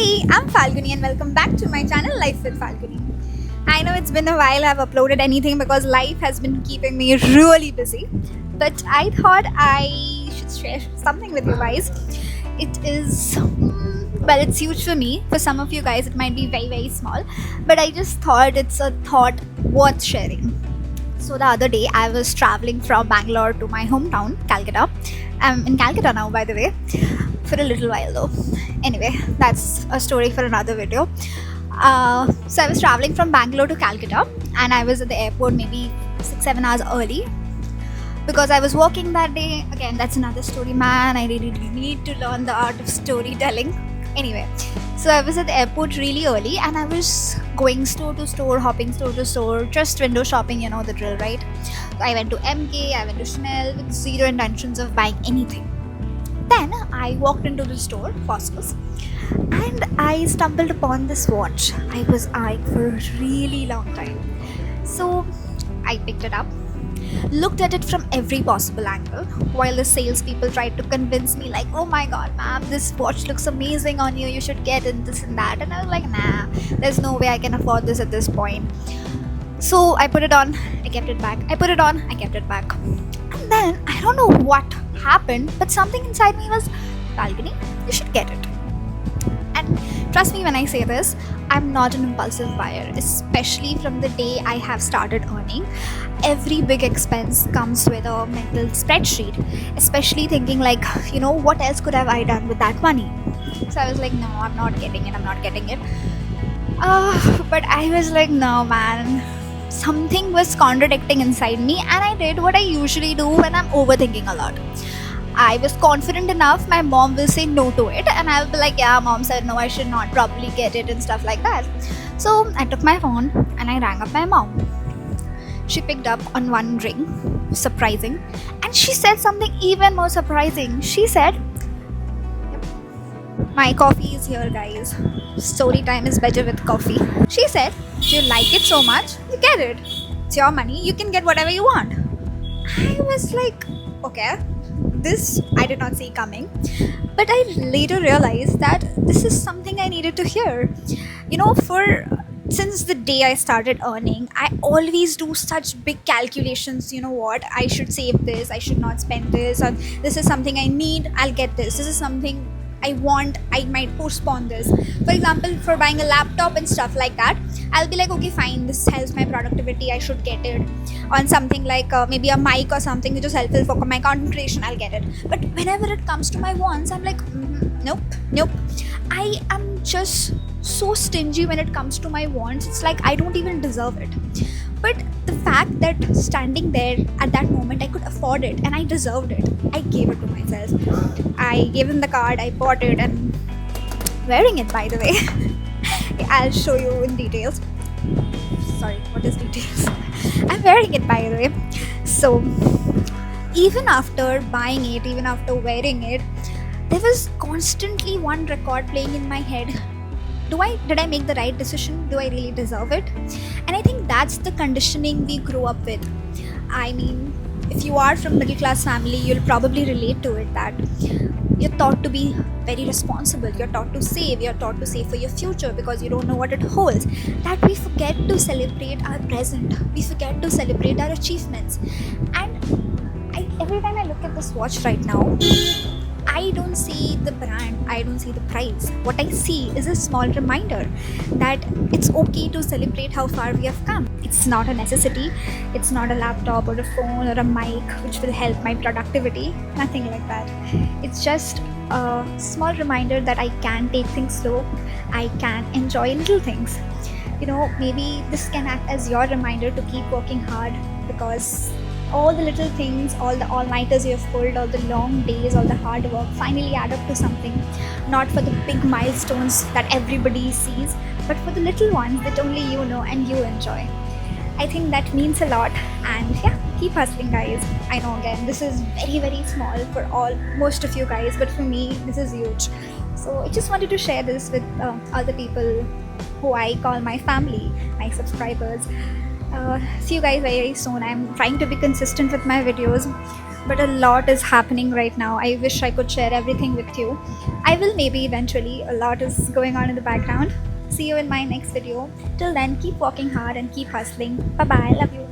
Hey, I'm Falguni and welcome back to my channel Life with Falguni. I know it's been a while I've uploaded anything because life has been keeping me really busy, but I thought I should share something with you guys. It is, well, it's huge for me. For some of you guys, it might be very, very small, but I just thought it's a thought worth sharing. So the other day, I was traveling from Bangalore to my hometown, Calcutta. I'm in Calcutta now, by the way, for a little while though. Anyway, that's a story for another video. So I was traveling from Bangalore to Calcutta, and I was at the airport maybe 6-7 hours early because I was working that day. Again, that's another story, man. I really need to learn the art of storytelling. Anyway, so I was at the airport really early, and I was going store to store, hopping store to store, just window shopping, you know the drill, right? So I went to MK, I went to Chanel with zero intentions of buying anything. Then I walked into the store, Foscos, and I stumbled upon this watch I was eyeing for a really long time. So I picked it up, looked at it from every possible angle, while the salespeople tried to convince me like, oh my god ma'am, this watch looks amazing on you, you should get it, this and that. And I was like, nah, there's no way I can afford this at this point. So I put it on, I kept it back, I put it on, I kept it back. And then I don't know what happened, but something inside me was, Falguni, you should get it. And trust me when I say this, I'm not an impulsive buyer, especially from the day I have started earning. Every big expense comes with a mental spreadsheet, especially thinking like, you know, what else could have I done with that money? So I was like, no, I'm not getting it. But I was like, no man, something was contradicting inside me, and I did what I usually do when I'm overthinking a lot. I was confident enough my mom will say no to it, and I'll be like, yeah, mom said no, I should not probably get it and stuff like that. So I took my phone and I rang up my mom. She picked up on one ring, surprising, and she said something even more surprising. She said, my coffee is here guys, story time is better with coffee. She said, if you like it so much, you get it, it's your money, you can get whatever you want. I was like, okay, this I did not see coming, but I later realized that this is something I needed to hear. You know, since the day I started earning, I always do such big calculations. You know what, I should save this, I should not spend this, or this is something I need, I'll get this is something I want, I might postpone this. For example, for buying a laptop and stuff like that, I'll be like, okay fine, this helps my productivity, I should get it. On something like maybe a mic or something which is helpful for my concentration, I'll get it. But whenever it comes to my wants, I'm like, nope. I am just so stingy when it comes to my wants. It's like I don't even deserve it. But the fact that standing there at that moment, I could afford it and I deserved it, I gave it to myself. I gave him the card, I bought it, and wearing it, by the way. I'll show you in details. Sorry, what is details? I'm wearing it, by the way. So even after buying it, even after wearing it, there was constantly one record playing in my head. Did I make the right decision? Do I really deserve it? And I think that's the conditioning we grow up with. I mean, if you are from middle class family, you'll probably relate to it, that you're taught to be very responsible, you're taught to save for your future because you don't know what it holds. That we forget to celebrate our present, we forget to celebrate our achievements. And every time I look at this watch right now, I don't see the brand, I don't see the price. What I see is a small reminder that it's okay to celebrate how far we have come. It's not a necessity, it's not a laptop or a phone or a mic which will help my productivity, nothing like that. It's just a small reminder that I can take things slow, I can enjoy little things. You know, maybe this can act as your reminder to keep working hard, because all the little things, all the all-nighters you have pulled, all the long days, all the hard work finally add up to something. Not for the big milestones that everybody sees, but for the little ones that only you know and you enjoy. I think that means a lot, and yeah, keep hustling guys. I know again, this is very, very small for most of you guys, but for me, this is huge. So I just wanted to share this with other people who I call my family, my subscribers. See you guys very, very soon. I'm trying to be consistent with my videos. but a lot is happening right now. I wish I could share everything with you. I will maybe eventually. A lot is going on in the background. See you in my next video. Till then, keep working hard and keep hustling. Bye bye. Love you.